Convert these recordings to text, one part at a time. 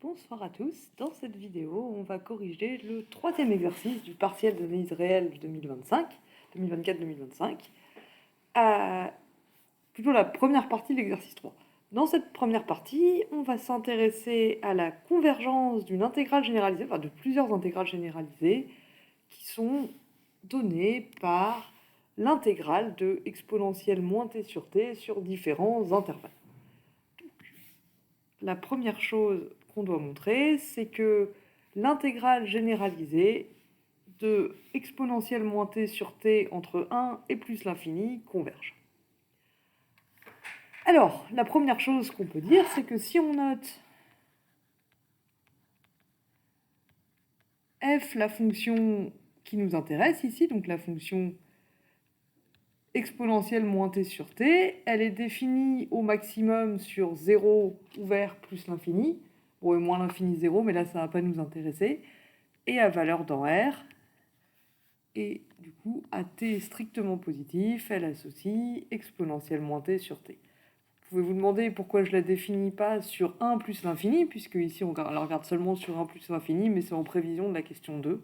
Bonsoir à tous, dans cette vidéo on va corriger le troisième exercice du partiel d'analyse réelle 2024-2025, plutôt la première partie de l'exercice 3. Dans cette première partie, on va s'intéresser à la convergence d'une intégrale généralisée, enfin de plusieurs intégrales généralisées, qui sont données par l'intégrale de exponentielle moins t sur t sur différents intervalles. La première chose qu'on doit montrer, c'est que l'intégrale généralisée de exponentielle moins t sur t entre 1 et plus l'infini converge. Alors, la première chose qu'on peut dire, c'est que si on note f, la fonction qui nous intéresse ici, donc la fonction exponentielle moins t sur t, elle est définie au maximum sur 0 ouvert plus l'infini. Bon, et moins l'infini 0, mais là ça ne va pas nous intéresser. Et à valeur dans R. Et du coup, à t strictement positif, elle associe exponentielle moins t sur t. Vous pouvez vous demander pourquoi je ne la définis pas sur 1 plus l'infini, puisque ici on la regarde seulement sur 1 plus l'infini, mais c'est en prévision de la question 2.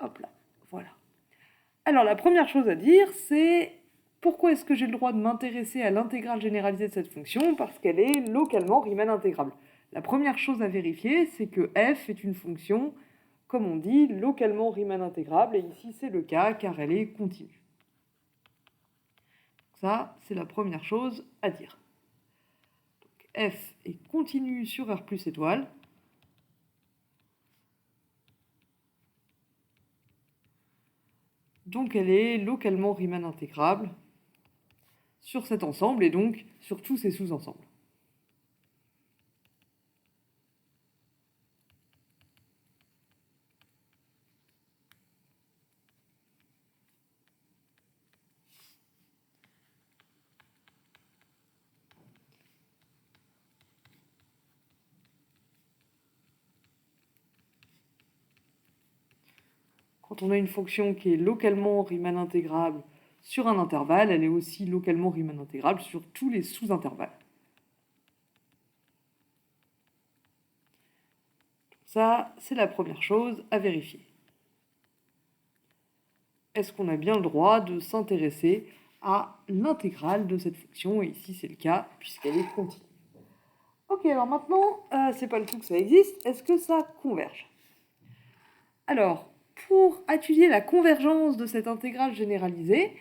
Hop là, voilà. Alors la première chose à dire, c'est pourquoi est-ce que j'ai le droit de m'intéresser à l'intégrale généralisée de cette fonction? Parce qu'elle est localement Riemann intégrable. La première chose à vérifier, c'est que f est une fonction, comme on dit, localement Riemann intégrable, et ici c'est le cas car elle est continue. Ça, c'est la première chose à dire. Donc, f est continue sur R plus étoile. Donc elle est localement Riemann intégrable sur cet ensemble et donc sur tous ses sous-ensembles. Quand on a une fonction qui est localement Riemann intégrable sur un intervalle, elle est aussi localement Riemann intégrable sur tous les sous-intervalles. Ça, c'est la première chose à vérifier. Est-ce qu'on a bien le droit de s'intéresser à l'intégrale de cette fonction? Et ici, c'est le cas, puisqu'elle est continue. Ok, alors maintenant, c'est pas le tout que ça existe. Est-ce que ça converge? Alors, pour étudier la convergence de cette intégrale généralisée,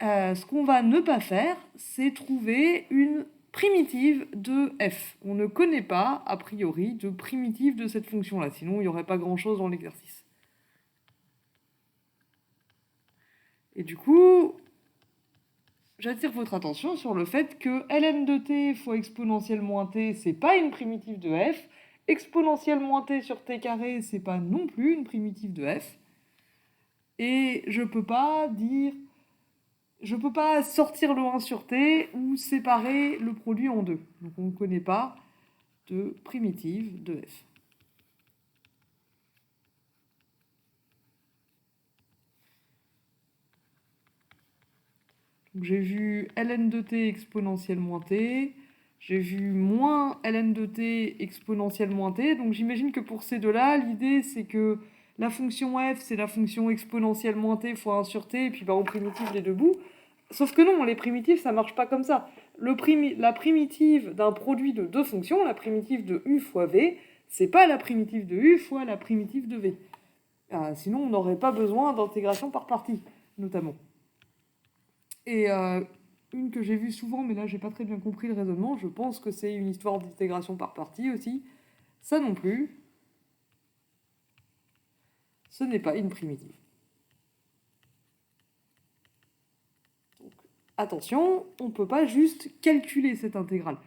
ce qu'on va ne pas faire, c'est trouver une primitive de f. On ne connaît pas, a priori, de primitive de cette fonction-là, sinon il n'y aurait pas grand-chose dans l'exercice. Et du coup, j'attire votre attention sur le fait que ln de t fois exponentielle moins t, c'est pas une primitive de f, exponentielle moins t sur t carré, c'est pas non plus une primitive de f, et je peux pas sortir le 1 sur t ou séparer le produit en deux. Donc on ne connaît pas de primitive de f. Donc j'ai vu ln de t exponentielle moins t, j'ai vu moins ln de t exponentielle moins t, donc j'imagine que pour ces deux-là, l'idée c'est que la fonction f, c'est la fonction exponentielle moins t fois 1 sur t, et puis on primitive les deux bouts. Sauf que non, les primitives, ça marche pas comme ça. La primitive d'un produit de deux fonctions, la primitive de u fois v, c'est pas la primitive de u fois la primitive de v. Sinon, on n'aurait pas besoin d'intégration par partie, notamment. Et une que j'ai vue souvent, mais là j'ai pas très bien compris le raisonnement, je pense que c'est une histoire d'intégration par partie aussi. Ça non plus, ce n'est pas une primitive. Donc, attention, on ne peut pas juste calculer cette intégrale.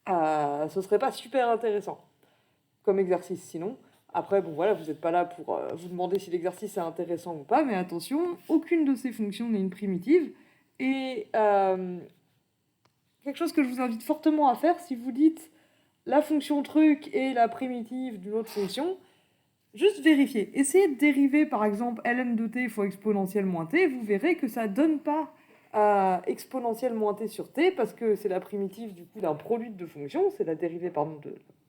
Ce serait pas super intéressant comme exercice sinon. Après, bon voilà, vous n'êtes pas là pour vous demander si l'exercice est intéressant ou pas, mais attention, aucune de ces fonctions n'est une primitive. Et quelque chose que je vous invite fortement à faire, si vous dites la fonction truc et la primitive d'une autre fonction, juste vérifier. Essayez de dériver par exemple ln de t fois exponentielle moins t, vous verrez que ça ne donne pas exponentielle moins t sur t, parce que c'est la primitive du coup d'un produit de deux fonctions, c'est la dérivée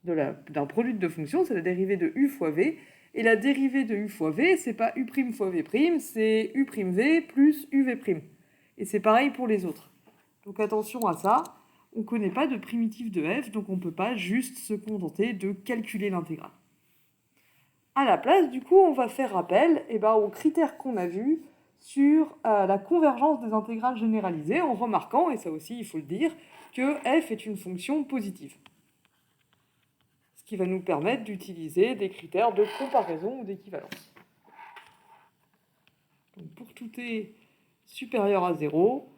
d'un produit de deux fonctions, c'est la dérivée de u fois v, et la dérivée de u fois v, c'est pas u' fois v', c'est u'v plus uv'. Et c'est pareil pour les autres. Donc attention à ça, on ne connaît pas de primitive de f, donc on ne peut pas juste se contenter de calculer l'intégrale. À la place, du coup, on va faire appel aux critères qu'on a vus sur la convergence des intégrales généralisées, en remarquant, et ça aussi il faut le dire, que f est une fonction positive. Ce qui va nous permettre d'utiliser des critères de comparaison ou d'équivalence. Donc pour tout t supérieur à 0,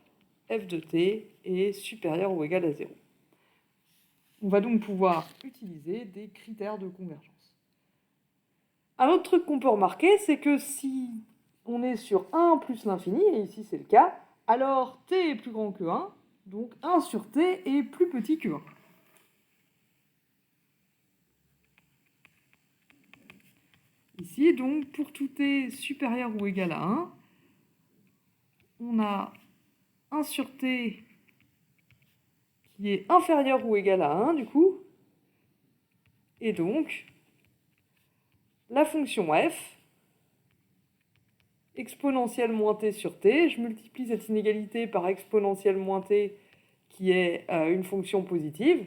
f de t est supérieur ou égal à 0. On va donc pouvoir utiliser des critères de convergence. Un autre truc qu'on peut remarquer, c'est que si on est sur 1 plus l'infini, et ici c'est le cas, alors t est plus grand que 1, donc 1 sur t est plus petit que 1. Ici, donc, pour tout t supérieur ou égal à 1, on a 1 sur t qui est inférieur ou égal à 1, du coup, et donc, la fonction f, exponentielle moins t sur t, je multiplie cette inégalité par exponentielle moins t, qui est une fonction positive.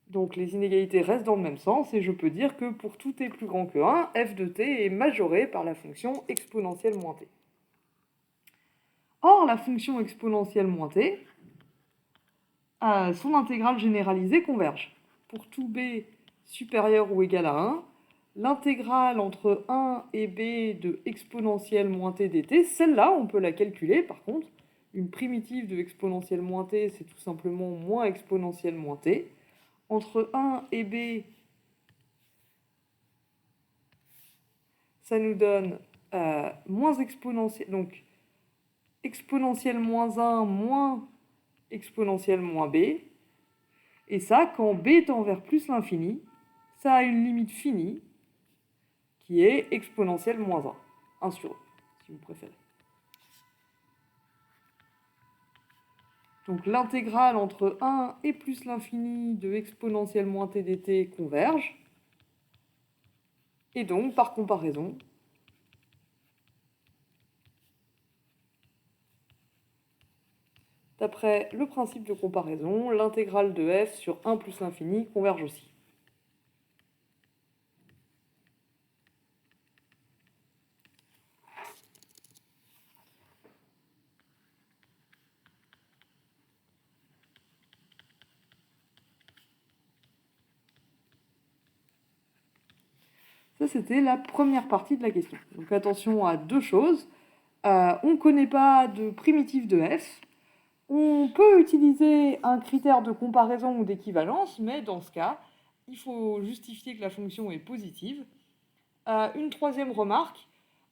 Donc les inégalités restent dans le même sens, et je peux dire que pour tout t plus grand que 1, f de t est majoré par la fonction exponentielle moins t. Or, la fonction exponentielle moins t, son intégrale généralisée converge. Pour tout b supérieur ou égal à 1, l'intégrale entre 1 et b de exponentielle moins t dt, celle-là, on peut la calculer par contre. Une primitive de exponentielle moins t, c'est tout simplement moins exponentielle moins t. Entre 1 et b, ça nous donne moins exponentielle, donc exponentielle moins 1 moins exponentielle moins b. Et ça, quand b tend vers plus l'infini, ça a une limite finie qui est exponentielle moins 1 sur e, si vous préférez. Donc l'intégrale entre 1 et plus l'infini de exponentielle moins t dt converge. Et donc, par comparaison, d'après le principe de comparaison, l'intégrale de f sur 1 plus l'infini converge aussi. Ça, c'était la première partie de la question. Donc attention à deux choses. On ne connaît pas de primitive de f. On peut utiliser un critère de comparaison ou d'équivalence, mais dans ce cas, il faut justifier que la fonction est positive. Une troisième remarque,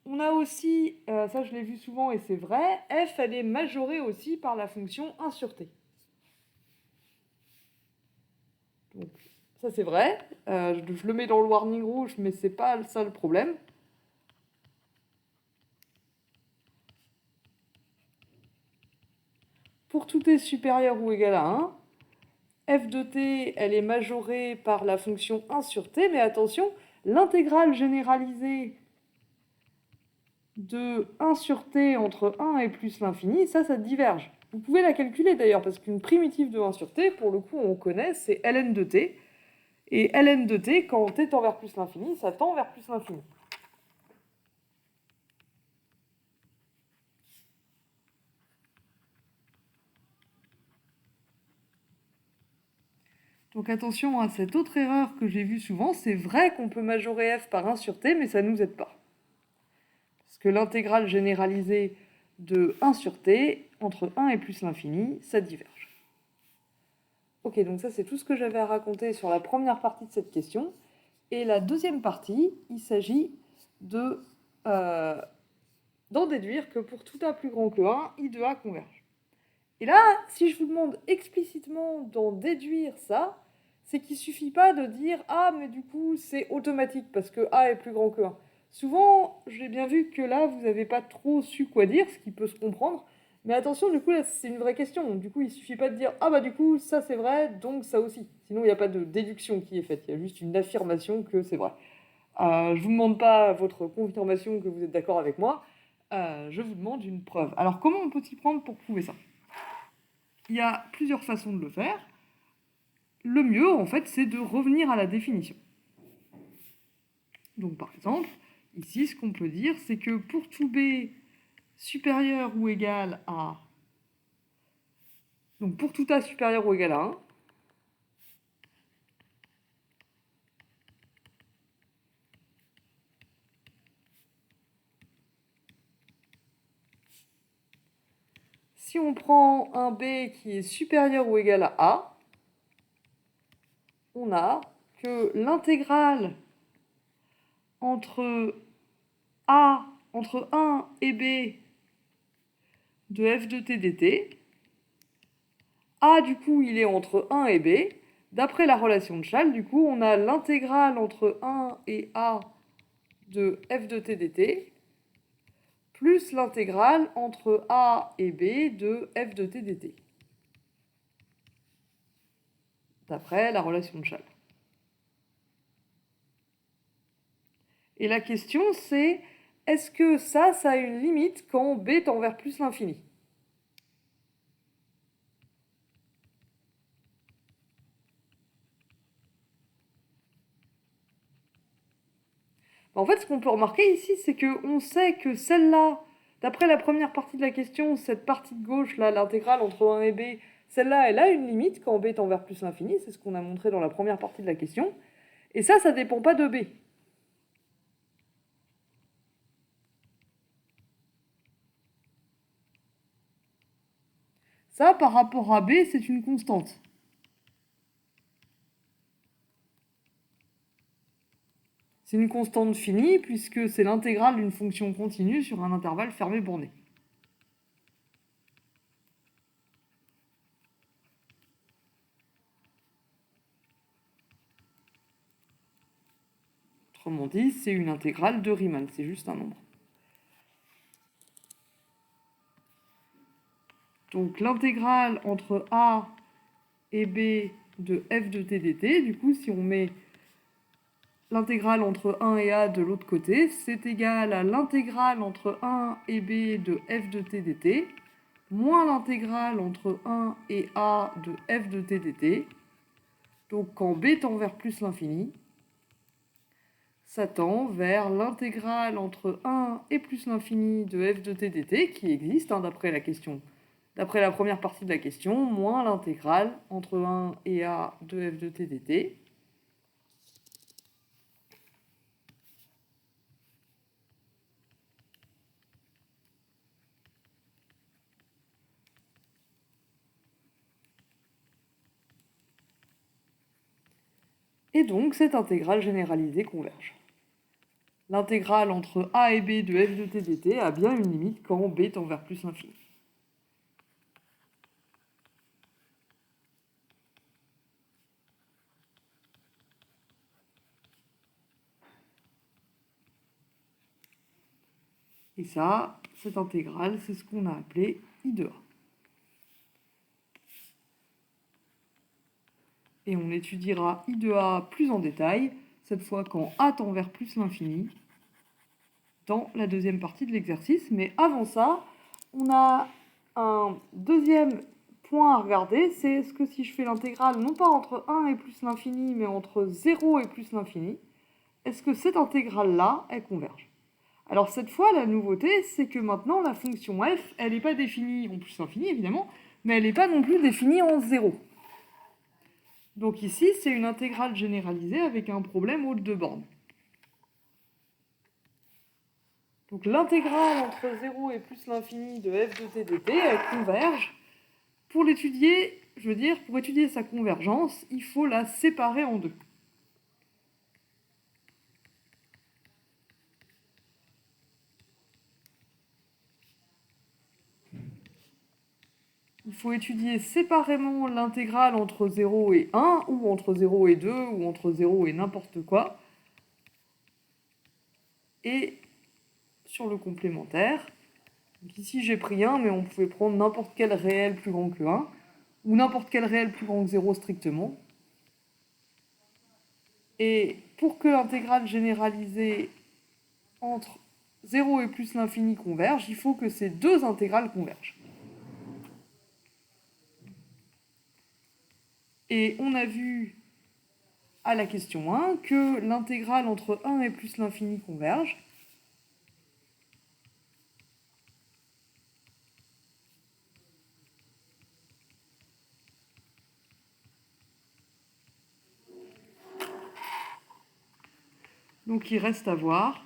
on a aussi, ça je l'ai vu souvent et c'est vrai, f elle est majorée aussi par la fonction 1 sur t. Donc ça c'est vrai, je le mets dans le warning rouge, mais c'est pas ça le problème. Pour tout t supérieur ou égal à 1, f de t, elle est majorée par la fonction 1 sur t, mais attention, l'intégrale généralisée de 1 sur t entre 1 et plus l'infini, ça diverge. Vous pouvez la calculer d'ailleurs, parce qu'une primitive de 1 sur t, pour le coup, on connaît, c'est ln de t. Et ln de t, quand t tend vers plus l'infini, ça tend vers plus l'infini. Donc attention à cette autre erreur que j'ai vue souvent, c'est vrai qu'on peut majorer f par 1 sur t, mais ça ne nous aide pas. Parce que l'intégrale généralisée de 1 sur t, entre 1 et plus l'infini, ça diverge. Ok, donc ça c'est tout ce que j'avais à raconter sur la première partie de cette question. Et la deuxième partie, il s'agit d'en déduire que pour tout a plus grand que 1, I de A converge. Et là, si je vous demande explicitement d'en déduire ça, c'est qu'il ne suffit pas de dire « Ah, mais du coup, c'est automatique parce que A est plus grand que 1 ». Souvent, j'ai bien vu que là, vous n'avez pas trop su quoi dire, ce qui peut se comprendre, Mais attention, du coup, là, c'est une vraie question. Du coup, il suffit pas de dire ah bah du coup, ça c'est vrai, donc ça aussi. Sinon, il n'y a pas de déduction qui est faite. Il y a juste une affirmation que c'est vrai. Je vous demande pas votre confirmation que vous êtes d'accord avec moi. Je vous demande une preuve. Alors, comment on peut s'y prendre pour prouver ça? Il y a plusieurs façons de le faire. Le mieux, en fait, c'est de revenir à la définition. Donc, par exemple, ici, ce qu'on peut dire, c'est que pour tout b supérieur ou égal à... Donc, pour tout a supérieur ou égal à 1, si on prend un b qui est supérieur ou égal à a, on a que l'intégrale entre a, entre 1 et b de f de t dt, a du coup il est entre 1 et b, d'après la relation de Chasles, du coup on a l'intégrale entre 1 et a de f de t dt, plus l'intégrale entre a et b de f de t dt, d'après la relation de Chasles. Et la question c'est, est-ce que ça a une limite quand b tend vers plus l'infini? En fait, ce qu'on peut remarquer ici, c'est qu'on sait que celle-là, d'après la première partie de la question, cette partie de gauche, là, l'intégrale entre 1 et b, celle-là, elle a une limite quand b tend vers plus l'infini, c'est ce qu'on a montré dans la première partie de la question. Et ça dépend pas de b. Ça, par rapport à b, c'est une constante. C'est une constante finie, puisque c'est l'intégrale d'une fonction continue sur un intervalle fermé borné. Autrement dit, c'est une intégrale de Riemann, c'est juste un nombre. Donc l'intégrale entre a et b de f de t dt, du coup, si on met l'intégrale entre 1 et a de l'autre côté, c'est égal à l'intégrale entre 1 et b de f de t dt, moins l'intégrale entre 1 et a de f de t dt. Donc quand b tend vers plus l'infini, ça tend vers l'intégrale entre 1 et plus l'infini de f de t dt, qui existe d'après la question, d'après la première partie de la question, moins l'intégrale entre 1 et a de f de t dt. Et donc, cette intégrale généralisée converge. L'intégrale entre a et b de f de t dt a bien une limite quand b tend vers plus l'infini. Et ça, cette intégrale, c'est ce qu'on a appelé I de A. Et on étudiera I de A plus en détail, cette fois quand A tend vers plus l'infini, dans la deuxième partie de l'exercice. Mais avant ça, on a un deuxième point à regarder, c'est ce que si je fais l'intégrale non pas entre 1 et plus l'infini, mais entre 0 et plus l'infini, est-ce que cette intégrale-là, elle converge? Alors cette fois, la nouveauté, c'est que maintenant, la fonction f, elle n'est pas définie en plus l'infini, évidemment, mais elle n'est pas non plus définie en 0. Donc ici, c'est une intégrale généralisée avec un problème aux deux bornes. Donc l'intégrale entre 0 et plus l'infini de f de t dt, elle converge. Pour l'étudier, je veux dire, pour étudier sa convergence, il faut la séparer en deux. Il faut étudier séparément l'intégrale entre 0 et 1, ou entre 0 et 2, ou entre 0 et n'importe quoi. Et sur le complémentaire, Donc ici j'ai pris 1, mais on pouvait prendre n'importe quel réel plus grand que 1, ou n'importe quel réel plus grand que 0 strictement. Et pour que l'intégrale généralisée entre 0 et plus l'infini converge, il faut que ces deux intégrales convergent. Et on a vu à la question 1 que l'intégrale entre 1 et plus l'infini converge. Donc il reste à voir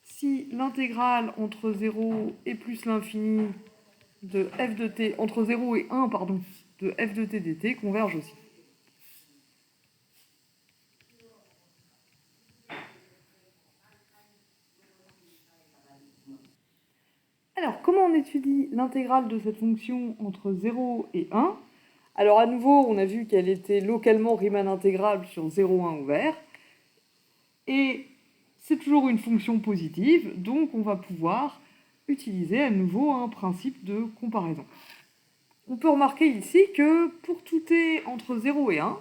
si l'intégrale entre 0 et plus l'infini de f de t, entre 0 et 1, pardon, de f de t dt converge aussi. Alors, comment on étudie l'intégrale de cette fonction entre 0 et 1? Alors, à nouveau, on a vu qu'elle était localement Riemann intégrable sur 0,1 ouvert. Et c'est toujours une fonction positive, donc on va pouvoir utiliser à nouveau un principe de comparaison. On peut remarquer ici que pour tout t entre 0 et 1,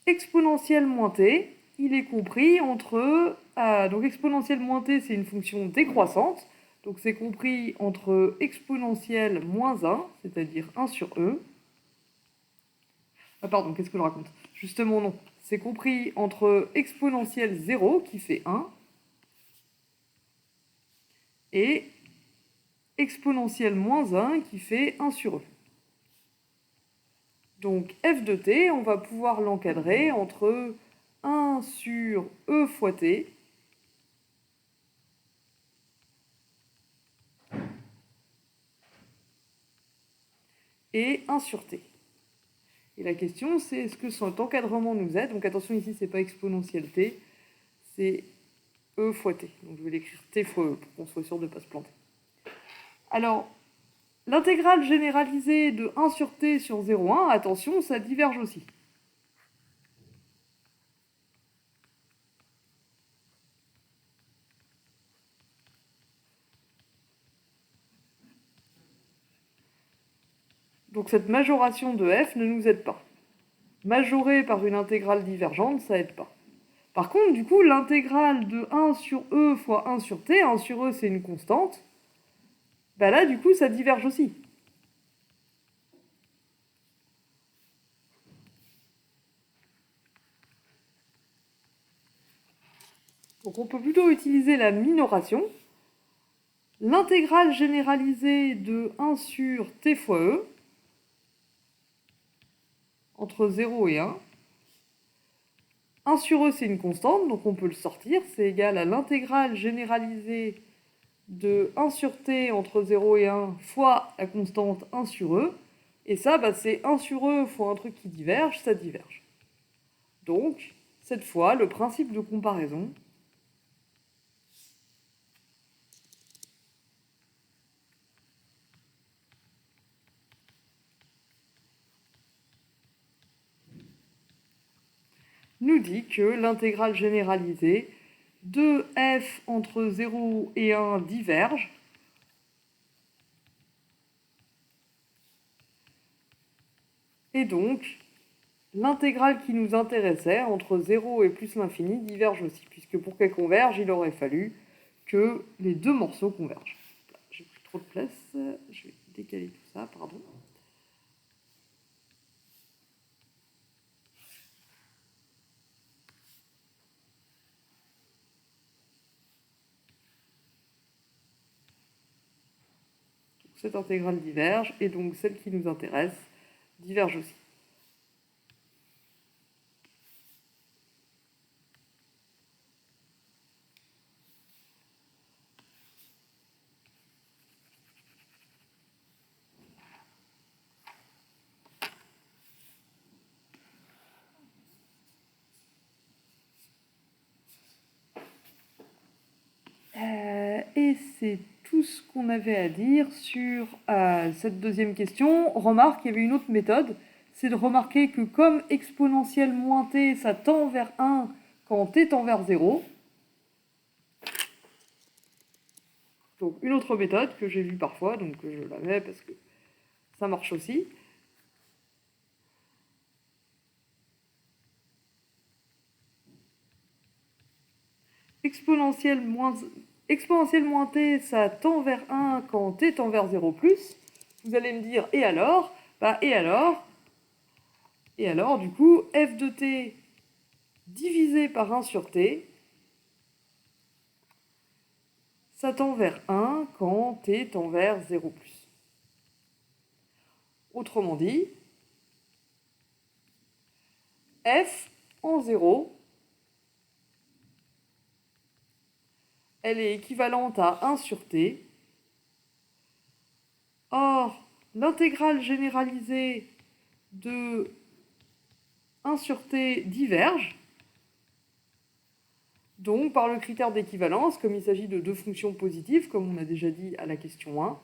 exponentielle moins t, il est compris entre... donc exponentielle moins t, c'est une fonction décroissante, donc c'est compris entre exponentielle moins 1, c'est-à-dire 1 sur e. Ah pardon, qu'est-ce que je raconte? Justement non, c'est compris entre exponentielle 0, qui fait 1, et exponentielle moins 1, qui fait 1 sur e. Donc f de t, on va pouvoir l'encadrer entre 1 sur e fois t et 1 sur t. Et la question, c'est est-ce que cet encadrement nous aide? Donc attention, ici, c'est pas exponentielle t, c'est e fois t. Donc je vais l'écrire t fois e pour qu'on soit sûr de ne pas se planter. Alors, l'intégrale généralisée de 1 sur t sur 0,1, attention, ça diverge aussi. Donc cette majoration de f ne nous aide pas. Majorée par une intégrale divergente, ça aide pas. Par contre, du coup, l'intégrale de 1 sur e fois 1 sur t, 1 sur e c'est une constante, bah là, du coup, ça diverge aussi. Donc on peut plutôt utiliser la minoration. L'intégrale généralisée de 1 sur t fois e, entre 0 et 1. 1 sur e, c'est une constante, donc on peut le sortir. C'est égal à l'intégrale généralisée de 1 sur t entre 0 et 1 fois la constante 1 sur e. Et ça, bah, c'est 1 sur e fois un truc qui diverge, ça diverge. Donc, cette fois, le principe de comparaison nous dit que l'intégrale généralisée de f entre 0 et 1 diverge. Et donc, l'intégrale qui nous intéressait, entre 0 et plus l'infini, diverge aussi, puisque pour qu'elle converge, il aurait fallu que les deux morceaux convergent. J'ai pris trop de place, je vais décaler tout ça, pardon. Cette intégrale diverge, et donc celle qui nous intéresse diverge aussi. Et c'est tout ce qu'on avait à dire sur cette deuxième question. Remarque, il y avait une autre méthode, c'est de remarquer que comme exponentielle moins t, ça tend vers 1 quand t tend vers 0. Donc une autre méthode que j'ai vue parfois, donc je la mets parce que ça marche aussi. Exponentielle moins t, ça tend vers 1 quand t tend vers 0 plus. Vous allez me dire, et alors? Et alors, du coup, f de t divisé par 1 sur t, ça tend vers 1 quand t tend vers 0 plus. Autrement dit, f en 0, elle est équivalente à 1 sur t. Or, l'intégrale généralisée de 1 sur t diverge. Donc, par le critère d'équivalence, comme il s'agit de deux fonctions positives, comme on a déjà dit à la question 1,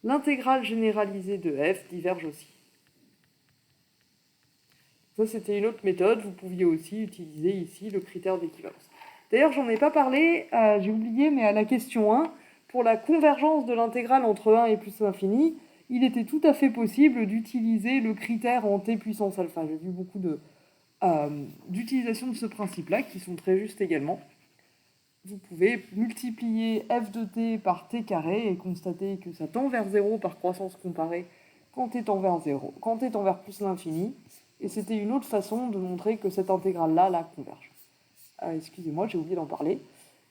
l'intégrale généralisée de f diverge aussi. Ça, c'était une autre méthode. Vous pouviez aussi utiliser ici le critère d'équivalence. D'ailleurs, j'en ai pas parlé, j'ai oublié, mais à la question 1, pour la convergence de l'intégrale entre 1 et plus l'infini, il était tout à fait possible d'utiliser le critère en t puissance alpha. J'ai vu beaucoup d'utilisation de ce principe-là, qui sont très justes également. Vous pouvez multiplier f de t par t carré et constater que ça tend vers 0 par croissance comparée quand t tend vers 0, quand t tend vers plus l'infini. Et c'était une autre façon de montrer que cette intégrale-là la converge. Excusez-moi, j'ai oublié d'en parler.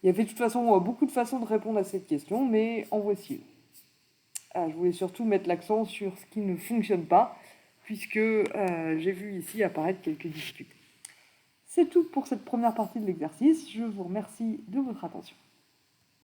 Il y avait de toute façon beaucoup de façons de répondre à cette question, mais en voici une. Je voulais surtout mettre l'accent sur ce qui ne fonctionne pas, puisque j'ai vu ici apparaître quelques difficultés. C'est tout pour cette première partie de l'exercice. Je vous remercie de votre attention.